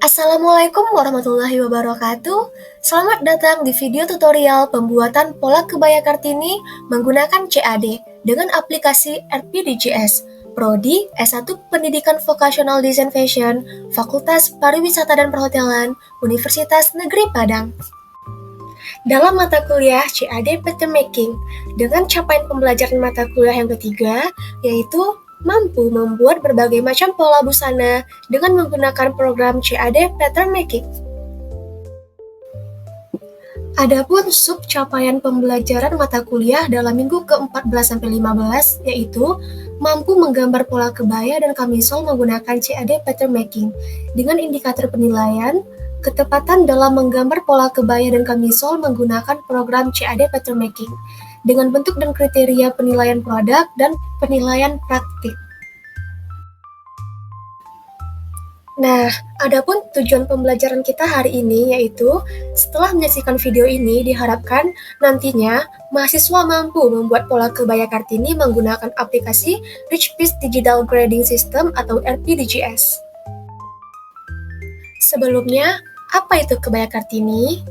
Assalamualaikum warahmatullahi wabarakatuh. Selamat datang di video tutorial pembuatan pola kebaya Kartini menggunakan CAD dengan aplikasi RPDJS. Prodi S1 Pendidikan Vocational Design Fashion, Fakultas Pariwisata dan Perhotelan, Universitas Negeri Padang. Dalam mata kuliah CAD Pattern Making, dengan capaian pembelajaran mata kuliah yang ketiga, yaitu mampu membuat berbagai macam pola busana dengan menggunakan program CAD Pattern Making. Adapun sub capaian pembelajaran mata kuliah dalam minggu ke-14-15 yaitu mampu menggambar pola kebaya dan kamisol menggunakan CAD Pattern Making dengan indikator penilaian ketepatan dalam menggambar pola kebaya dan kamisol menggunakan program CAD Pattern Making dengan bentuk dan kriteria penilaian produk dan penilaian praktik. Nah, adapun tujuan pembelajaran kita hari ini yaitu setelah menyaksikan video ini diharapkan nantinya mahasiswa mampu membuat pola kebaya Kartini menggunakan aplikasi Rich Piece Digital Grading System atau RPDGS. Sebelumnya, apa itu kebaya Kartini?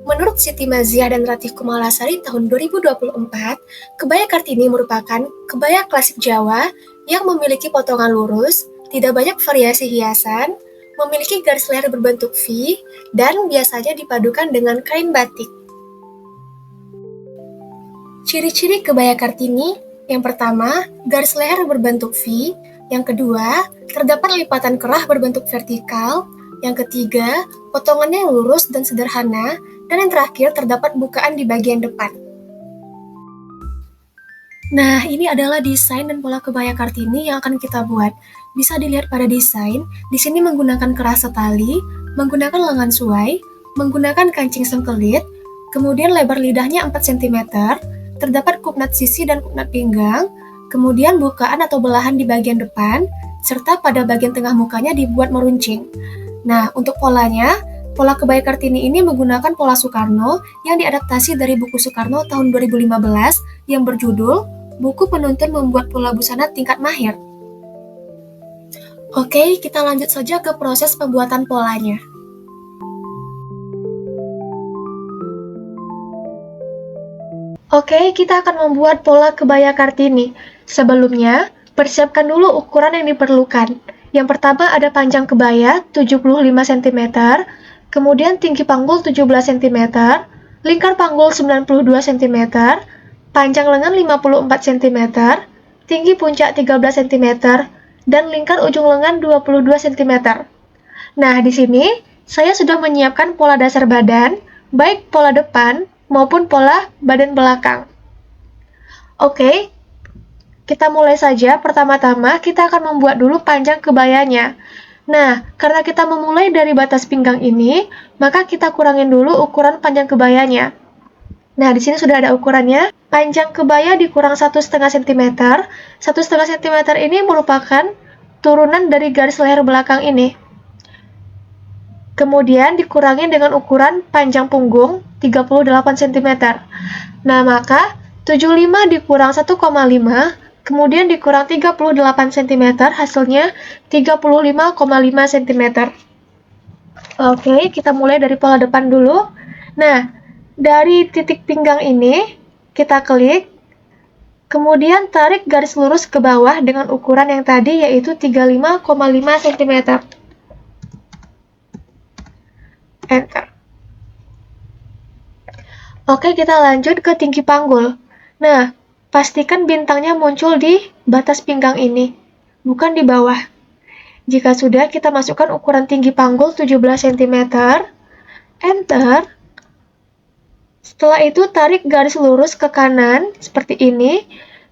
Menurut Siti Maziah dan Ratih Kumalasari tahun 2024, kebaya Kartini merupakan kebaya klasik Jawa yang memiliki potongan lurus, tidak banyak variasi hiasan, memiliki garis leher berbentuk V, dan biasanya dipadukan dengan kain batik. Ciri-ciri kebaya Kartini, yang pertama, garis leher berbentuk V, yang kedua, terdapat lipatan kerah berbentuk vertikal, yang ketiga, potongannya lurus dan sederhana, dan yang terakhir terdapat bukaan di bagian depan. Nah, ini adalah desain dan pola kebaya Kartini yang akan kita buat. Bisa dilihat pada desain, di sini menggunakan kerah setali, menggunakan lengan suai, menggunakan kancing sengkelit, kemudian lebar lidahnya 4 cm, terdapat kuknat sisi dan kuknat pinggang, kemudian bukaan atau belahan di bagian depan, serta pada bagian tengah mukanya dibuat meruncing. Nah, untuk polanya, pola kebaya Kartini ini menggunakan pola Soekarno yang diadaptasi dari buku Soekarno tahun 2015 yang berjudul Buku Penuntun Membuat Pola Busana Tingkat Mahir. Oke, kita lanjut saja ke proses pembuatan polanya. Oke, kita akan membuat pola kebaya Kartini. Sebelumnya, persiapkan dulu ukuran yang diperlukan. Yang pertama ada panjang kebaya 75 cm, kemudian tinggi panggul 17 cm, lingkar panggul 92 cm, panjang lengan 54 cm, tinggi puncak 13 cm, dan lingkar ujung lengan 22 cm. Nah, di sini saya sudah menyiapkan pola dasar badan, baik pola depan maupun pola badan belakang. Oke, kita mulai saja. Pertama-tama kita akan membuat dulu panjang kebayanya. Nah, karena kita memulai dari batas pinggang ini, maka kita kurangin dulu ukuran panjang kebayanya. Nah, di sini sudah ada ukurannya. Panjang kebaya dikurang 1,5 cm. 1,5 cm ini merupakan turunan dari garis leher belakang ini. Kemudian dikurangi dengan ukuran panjang punggung 38 cm. Nah, maka 75 dikurang 1,5, kemudian dikurang 38 cm, hasilnya 35,5 cm. Oke, kita mulai dari pola depan dulu. Nah, dari titik pinggang ini, kita klik, kemudian tarik garis lurus ke bawah dengan ukuran yang tadi, yaitu 35,5 cm. Enter. Oke, kita lanjut ke tinggi panggul. Nah, pastikan bintangnya muncul di batas pinggang ini, bukan di bawah. Jika sudah, kita masukkan ukuran tinggi panggul 17 cm. Enter. Setelah itu, tarik garis lurus ke kanan, seperti ini.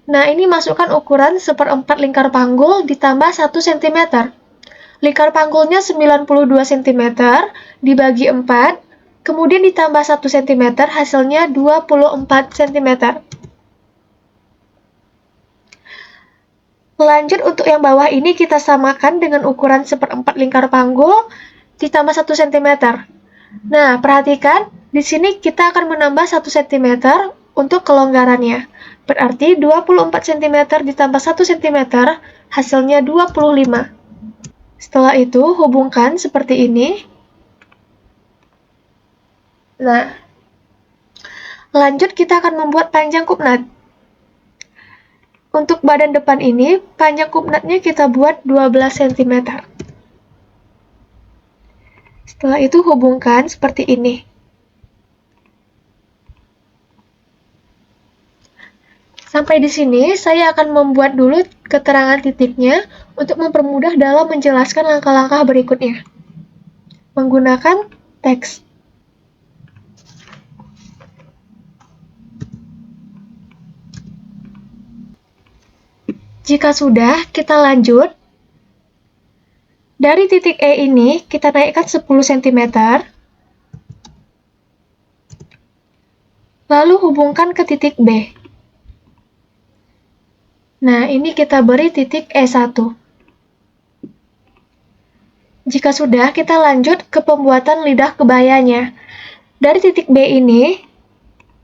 Nah, ini masukkan ukuran 1/4 lingkar panggul ditambah 1 cm. Lingkar panggulnya 92 cm, dibagi 4, kemudian ditambah 1 cm, hasilnya 24 cm. Lanjut untuk yang bawah ini kita samakan dengan ukuran 1/4 lingkar panggul ditambah 1 cm. Nah, perhatikan, di sini kita akan menambah 1 cm untuk kelonggarannya. Berarti 24 cm ditambah 1 cm, hasilnya 25. Setelah itu, hubungkan seperti ini. Nah, lanjut kita akan membuat panjang kupnat. Untuk badan depan ini, panjang kupnatnya kita buat 12 cm. Setelah itu hubungkan seperti ini. Sampai di sini, saya akan membuat dulu keterangan titiknya untuk mempermudah dalam menjelaskan langkah-langkah berikutnya. Menggunakan teks. Jika sudah, kita lanjut. Dari titik E ini, kita naikkan 10 cm. Lalu hubungkan ke titik B. Nah, ini kita beri titik E1. Jika sudah, kita lanjut ke pembuatan lidah kebayanya. Dari titik B ini,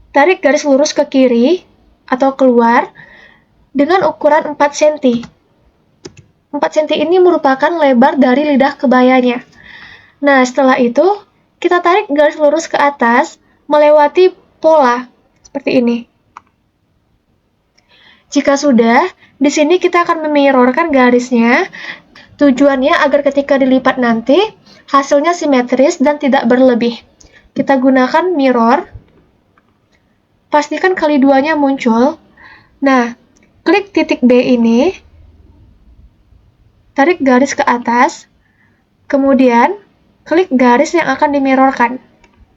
tarik garis lurus ke kiri atau keluar dengan ukuran 4 cm. 4 cm ini merupakan lebar dari lidah kebayanya. Nah, setelah itu, kita tarik garis lurus ke atas melewati pola, seperti ini. Jika sudah, di sini kita akan memirrorkan garisnya. Tujuannya agar ketika dilipat nanti, hasilnya simetris dan tidak berlebih. Kita gunakan mirror. Pastikan kali duanya muncul. Nah, klik titik B ini, tarik garis ke atas, kemudian klik garis yang akan dimirrorkan,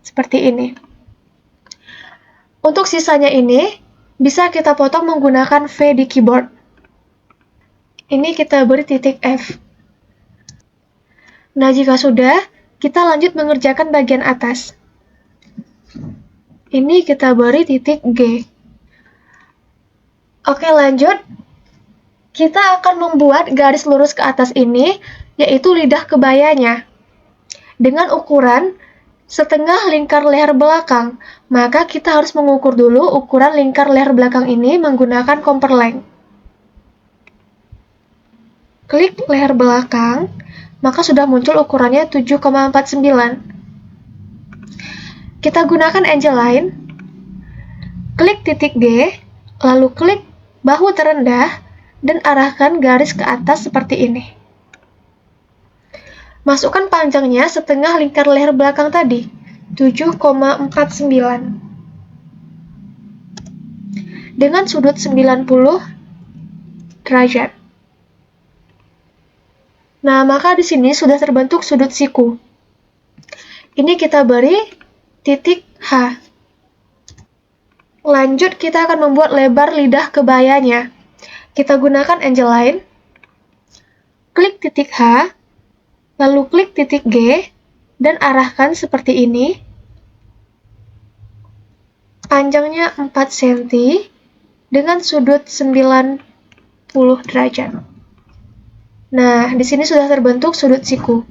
seperti ini. Untuk sisanya ini, bisa kita potong menggunakan V di keyboard. Ini kita beri titik F. Nah, jika sudah, kita lanjut mengerjakan bagian atas. Ini kita beri titik G. Oke, lanjut. Kita akan membuat garis lurus ke atas ini, yaitu lidah kebayanya. Dengan ukuran setengah lingkar leher belakang, maka kita harus mengukur dulu ukuran lingkar leher belakang ini menggunakan compare length. Klik leher belakang, maka sudah muncul ukurannya 7,49. Kita gunakan angle line, klik titik G, lalu klik bahu terendah, dan arahkan garis ke atas seperti ini. Masukkan panjangnya setengah lingkar leher belakang tadi, 7,49. Dengan sudut 90 derajat. Nah, maka di sini sudah terbentuk sudut siku. Ini kita beri titik H. Lanjut, kita akan membuat lebar lidah kebayanya. Kita gunakan angle line, klik titik H, lalu klik titik G, dan arahkan seperti ini. Panjangnya 4 cm dengan sudut 90 derajat. Nah, di sini sudah terbentuk sudut siku.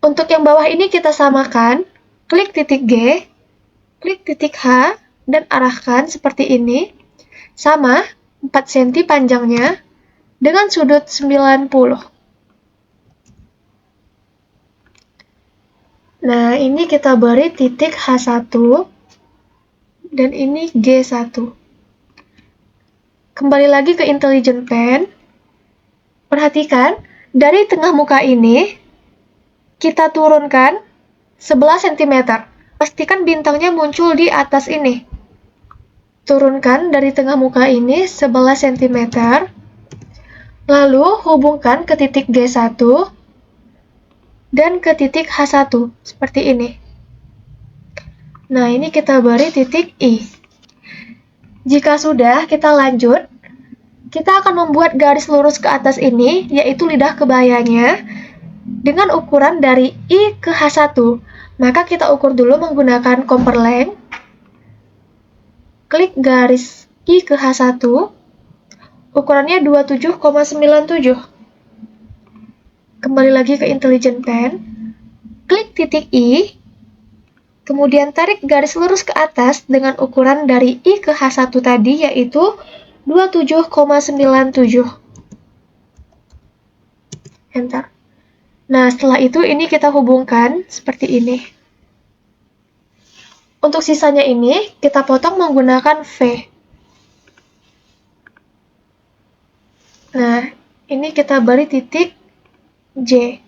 Untuk yang bawah ini kita samakan, klik titik G, klik titik H, dan arahkan seperti ini. Sama, 4 cm panjangnya dengan sudut 90. Nah, ini kita beri titik H1 dan ini G1. Kembali lagi ke Intelligent Pen. Perhatikan, dari tengah muka ini kita turunkan 11 cm. Pastikan bintangnya muncul di atas ini. Turunkan dari tengah muka ini 11 cm. Lalu hubungkan ke titik G1 dan ke titik H1 seperti ini. Nah, ini kita beri titik I. Jika sudah, kita lanjut. Kita akan membuat garis lurus ke atas ini, yaitu lidah kebayanya, dengan ukuran dari I ke H1. Maka kita ukur dulu menggunakan compare length. Klik garis I ke H1, ukurannya 27,97. Kembali lagi ke Intelligent Pen, klik titik I, kemudian tarik garis lurus ke atas dengan ukuran dari I ke H1 tadi, yaitu 27,97. Enter. Nah, setelah itu ini kita hubungkan seperti ini. Untuk sisanya ini, kita potong menggunakan V. Nah, ini kita beri titik J.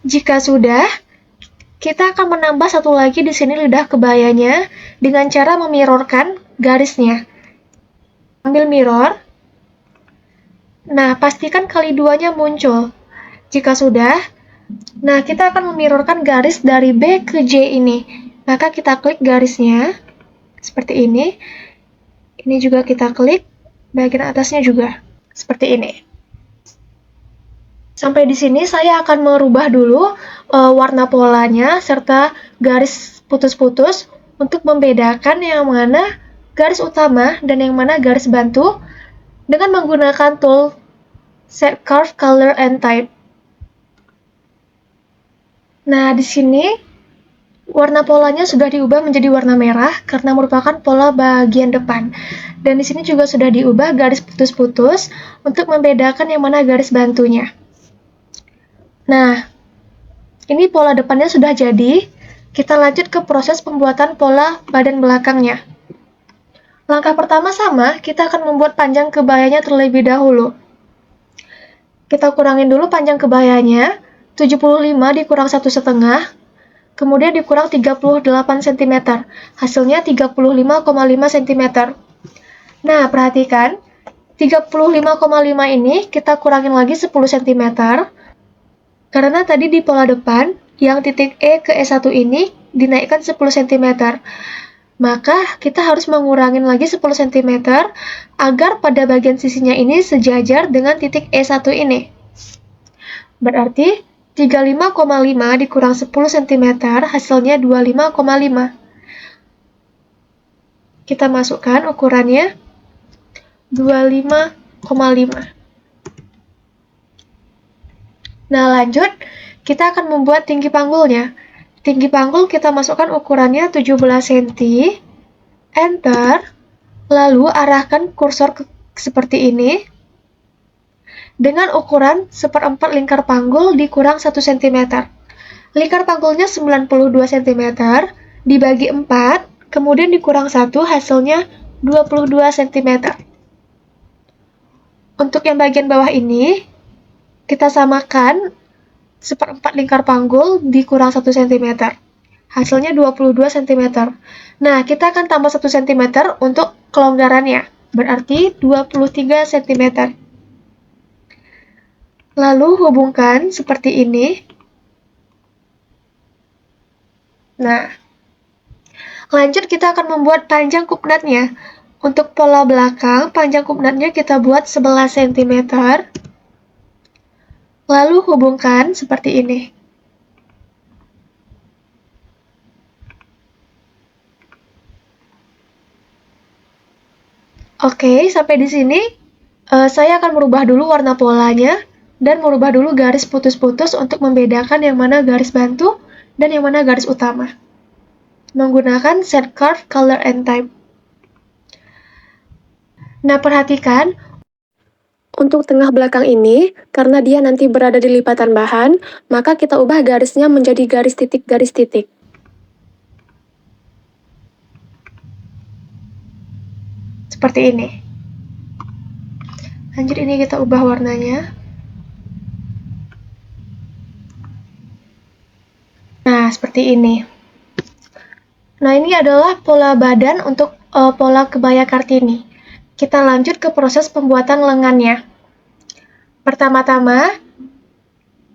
Jika sudah, kita akan menambah satu lagi di sini lidah kebayanya dengan cara memirrorkan garisnya. Ambil mirror. Nah, pastikan kali duanya muncul. Jika sudah, nah kita akan memirrorkan garis dari B ke J ini. Maka kita klik garisnya seperti ini. Ini juga kita klik, bagian atasnya juga seperti ini. Sampai di sini saya akan merubah dulu warna polanya serta garis putus-putus untuk membedakan yang mana garis utama dan yang mana garis bantu dengan menggunakan tool Set Curve, Color, and Type. Nah, di sini warna polanya sudah diubah menjadi warna merah karena merupakan pola bagian depan. Dan di sini juga sudah diubah garis putus-putus untuk membedakan yang mana garis bantunya. Nah, ini pola depannya sudah jadi. Kita lanjut ke proses pembuatan pola badan belakangnya. Langkah pertama sama, kita akan membuat panjang kebayanya terlebih dahulu. Kita kurangin dulu panjang kebayanya, 75 dikurang 1,5, kemudian dikurang 38 cm. Hasilnya 35,5 cm. Nah, perhatikan, 35,5 ini kita kurangin lagi 10 cm. Karena tadi di pola depan, yang titik E ke E1 ini dinaikkan 10 cm. Maka kita harus mengurangin lagi 10 cm agar pada bagian sisinya ini sejajar dengan titik E1 ini. Berarti 35,5 dikurang 10 cm hasilnya 25,5. Kita masukkan ukurannya 25,5. Nah, lanjut, kita akan membuat tinggi panggulnya. Tinggi panggul kita masukkan ukurannya 17 cm, enter, lalu arahkan kursor seperti ini, dengan ukuran 1/4 lingkar panggul dikurang 1 cm. Lingkar panggulnya 92 cm, dibagi 4, kemudian dikurang 1, hasilnya 22 cm. Untuk yang bagian bawah ini, kita samakan 1/4 lingkar panggul dikurang 1 cm. Hasilnya 22 cm. Nah, kita akan tambah 1 cm untuk kelonggarannya. Berarti 23 cm. Lalu hubungkan seperti ini. Nah, lanjut kita akan membuat panjang kupnatnya. Untuk pola belakang, panjang kupnatnya kita buat 11 cm. Lalu hubungkan seperti ini. Oke, sampai di sini saya akan merubah dulu warna polanya dan merubah dulu garis putus-putus untuk membedakan yang mana garis bantu dan yang mana garis utama. Menggunakan Set Curve, Color, and Type. Nah, perhatikan untuk tengah belakang ini, karena dia nanti berada di lipatan bahan, maka kita ubah garisnya menjadi garis titik. Seperti ini. Lanjut ini kita ubah warnanya. Nah, seperti ini. Nah, ini adalah pola badan untuk pola kebaya Kartini. Kita lanjut ke proses pembuatan lengannya. Pertama-tama,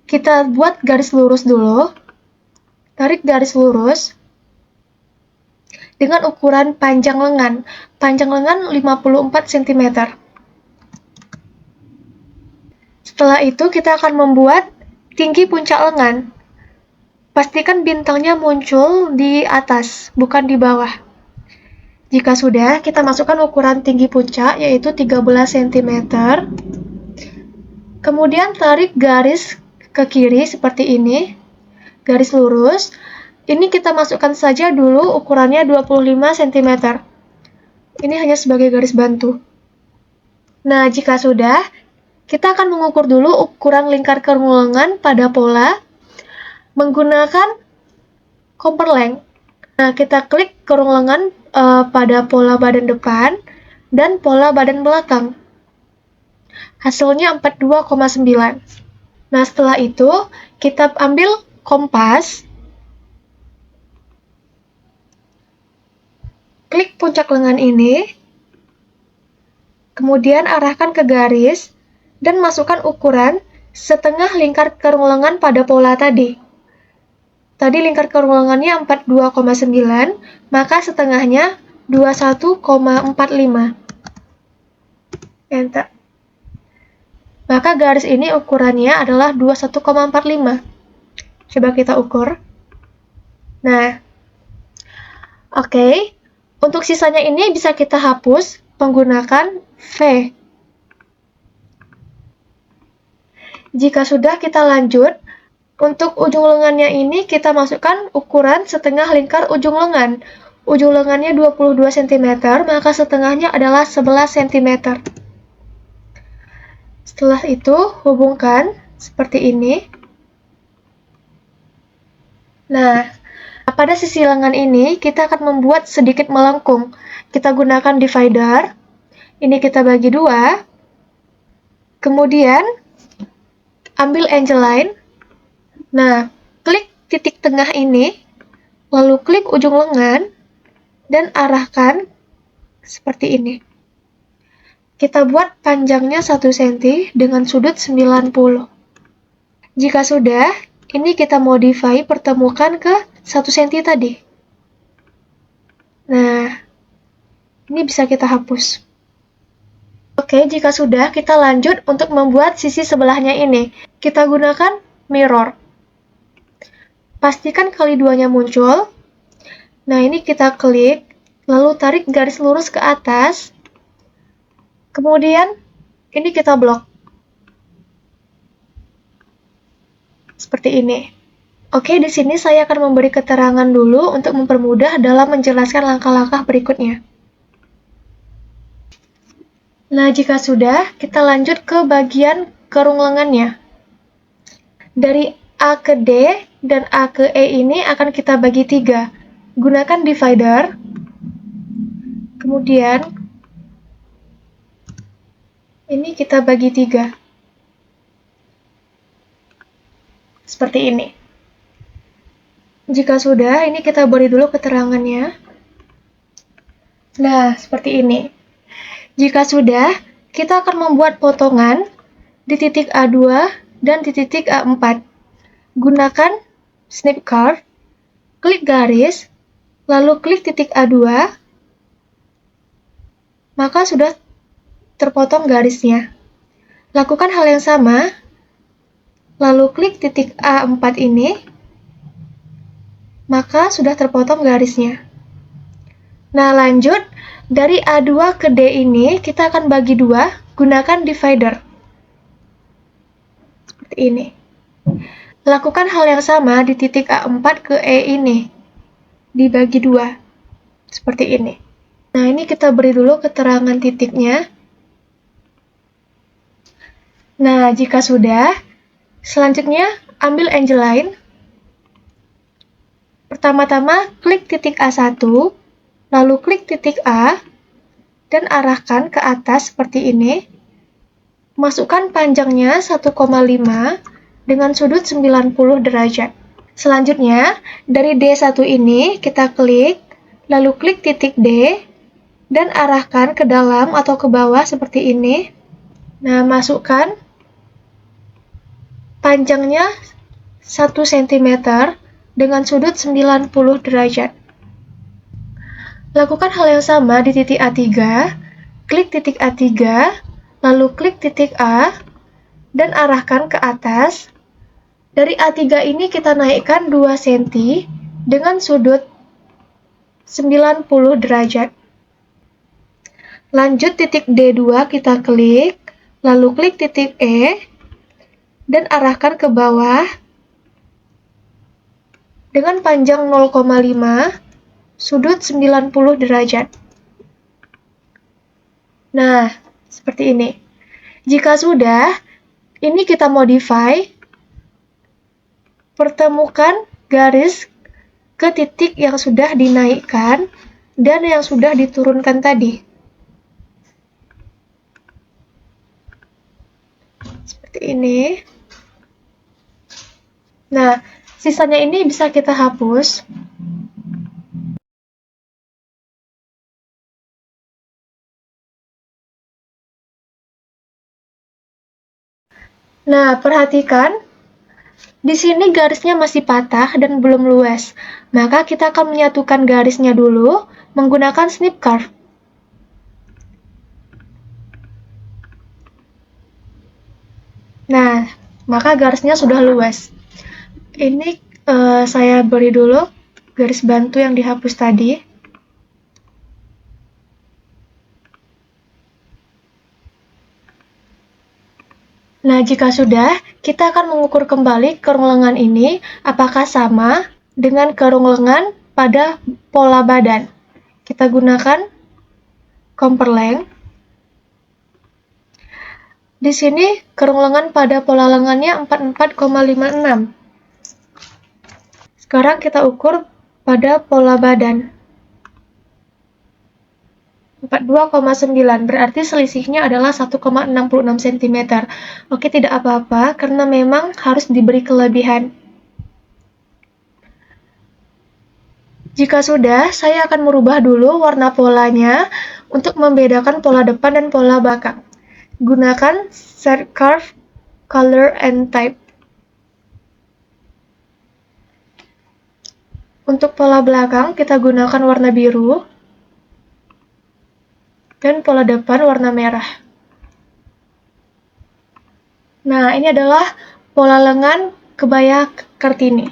kita buat garis lurus dulu. Tarik garis lurus dengan ukuran panjang lengan. Panjang lengan 54 cm. Setelah itu, kita akan membuat tinggi puncak lengan. Pastikan bintangnya muncul di atas, bukan di bawah. Jika sudah, kita masukkan ukuran tinggi puncak, yaitu 13 cm. Kemudian tarik garis ke kiri seperti ini, garis lurus. Ini kita masukkan saja dulu ukurannya 25 cm. Ini hanya sebagai garis bantu. Nah, jika sudah, kita akan mengukur dulu ukuran lingkar kurung lengan pada pola menggunakan compare length. Nah, kita klik kurung lengan pada pola badan depan dan pola badan belakang. Hasilnya 42,9. Nah, setelah itu, kita ambil kompas, klik puncak lengan ini, kemudian arahkan ke garis, dan masukkan ukuran setengah lingkar kurung lengan pada pola tadi. Tadi lingkar kurung lengannya 42,9, maka setengahnya 21,45. Enter. Maka garis ini ukurannya adalah 21,45. Coba kita ukur. Nah, oke. Untuk sisanya ini bisa kita hapus menggunakan V. Jika sudah, kita lanjut. Untuk ujung lengannya ini kita masukkan ukuran setengah lingkar ujung lengan. Ujung lengannya 22 cm, maka setengahnya adalah 11 cm. Setelah itu, hubungkan seperti ini. Nah, pada sisi lengan ini kita akan membuat sedikit melengkung. Kita gunakan divider. Ini kita bagi dua. Kemudian, ambil angle line. Nah, klik titik tengah ini, lalu klik ujung lengan, dan arahkan seperti ini. Kita buat panjangnya 1 cm dengan sudut 90. Jika sudah, ini kita modify pertemukan ke 1 cm tadi. Nah, ini bisa kita hapus. Oke, jika sudah, kita lanjut untuk membuat sisi sebelahnya ini. Kita gunakan mirror. Pastikan kali duanya muncul. Nah, ini kita klik, lalu tarik garis lurus ke atas. Kemudian, ini kita blok. Seperti ini. Oke, di sini saya akan memberi keterangan dulu untuk mempermudah dalam menjelaskan langkah-langkah berikutnya. Nah, jika sudah, kita lanjut ke bagian kurung lengannya. Dari A ke D dan A ke E ini akan kita bagi 3. Gunakan divider. Kemudian, ini kita bagi 3. Seperti ini. Jika sudah, ini kita beri dulu keterangannya. Nah, seperti ini. Jika sudah, kita akan membuat potongan di titik A2 dan di titik A4. Gunakan snip curve, klik garis, lalu klik titik A2, maka sudah terpotong garisnya. Lakukan hal yang sama, lalu klik titik A4 ini, maka sudah terpotong garisnya. Nah, lanjut, dari A2 ke D ini kita akan bagi 2, gunakan divider. Seperti ini. Lakukan hal yang sama di titik A4 ke E ini. Dibagi 2. Seperti ini. Nah, ini kita beri dulu keterangan titiknya. Nah, jika sudah, selanjutnya ambil angle line. Pertama-tama klik titik A1, lalu klik titik A, dan arahkan ke atas seperti ini. Masukkan panjangnya 1,5 dengan sudut 90 derajat. Selanjutnya, dari D1 ini kita klik, lalu klik titik D, dan arahkan ke dalam atau ke bawah seperti ini. Nah, masukkan panjangnya 1 cm dengan sudut 90 derajat. Lakukan hal yang sama di titik A3, klik titik A3, lalu klik titik A, dan arahkan ke atas. Dari A3 ini kita naikkan 2 cm dengan sudut 90 derajat. Lanjut titik D2 kita klik, lalu klik titik E, dan arahkan ke bawah dengan panjang 0,5, sudut 90 derajat. Nah, seperti ini. Jika sudah, ini kita modify, pertemukan garis ke titik yang sudah dinaikkan dan yang sudah diturunkan tadi. Seperti ini. Nah, sisanya ini bisa kita hapus. Nah, perhatikan, di sini garisnya masih patah dan belum luas. Maka kita akan menyatukan garisnya dulu menggunakan snip curve. Nah, maka garisnya sudah luas. Ini saya beri dulu garis bantu yang dihapus tadi. Nah, jika sudah, kita akan mengukur kembali kerung lengan ini apakah sama dengan kerung lengan pada pola badan. Kita gunakan compare length. Di sini kerung lengan pada pola lengannya 44,56. Sekarang kita ukur pada pola badan. 42,9, berarti selisihnya adalah 1,66 cm. Oke, tidak apa-apa, karena memang harus diberi kelebihan. Jika sudah, saya akan merubah dulu warna polanya untuk membedakan pola depan dan pola belakang. Gunakan Set Curve, Color, and Type. Untuk pola belakang, kita gunakan warna biru. Dan pola depan warna merah. Nah, ini adalah pola lengan kebaya Kartini.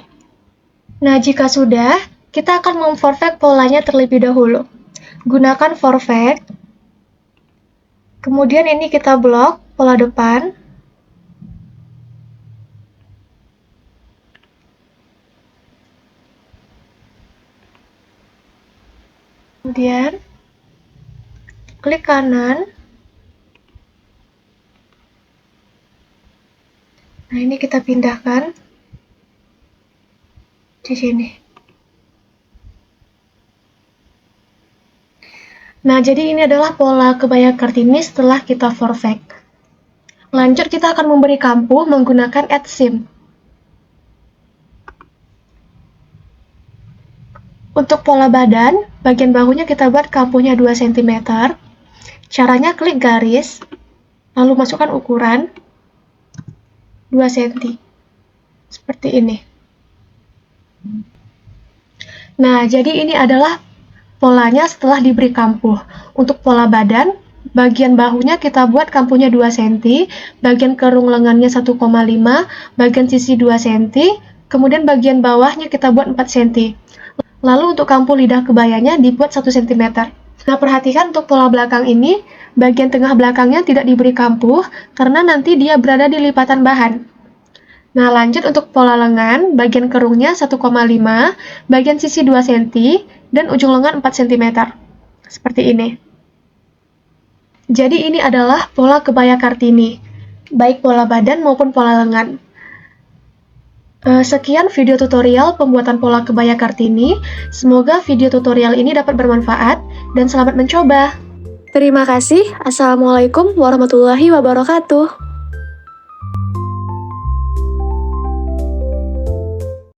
Nah, jika sudah, kita akan memperfect polanya terlebih dahulu. Gunakan perfect. Kemudian ini kita blok pola depan. Kemudian klik kanan. Nah, ini kita pindahkan di sini. Nah, jadi ini adalah pola kebaya Kartini setelah kita perfect. Lanjut, kita akan memberi kampuh menggunakan add seam. Untuk pola badan, bagian bahunya kita buat kampuhnya 2 cm. Caranya klik garis, lalu masukkan ukuran 2 cm. Seperti ini. Nah, jadi ini adalah polanya setelah diberi kampuh. Untuk pola badan, bagian bahunya kita buat kampuhnya 2 cm, bagian kerung lengannya 1,5, bagian sisi 2 cm, kemudian bagian bawahnya kita buat 4 cm. Lalu untuk kampuh lidah kebayanya dibuat 1 cm. Nah, perhatikan untuk pola belakang ini, bagian tengah belakangnya tidak diberi kampuh, karena nanti dia berada di lipatan bahan. Nah, lanjut untuk pola lengan, bagian kerungnya 1,5, bagian sisi 2 cm, dan ujung lengan 4 cm. Seperti ini. Jadi ini adalah pola kebaya Kartini, baik pola badan maupun pola lengan. Sekian video tutorial pembuatan pola kebaya Kartini. Semoga video tutorial ini dapat bermanfaat dan selamat mencoba. Terima kasih. Assalamualaikum warahmatullahi wabarakatuh.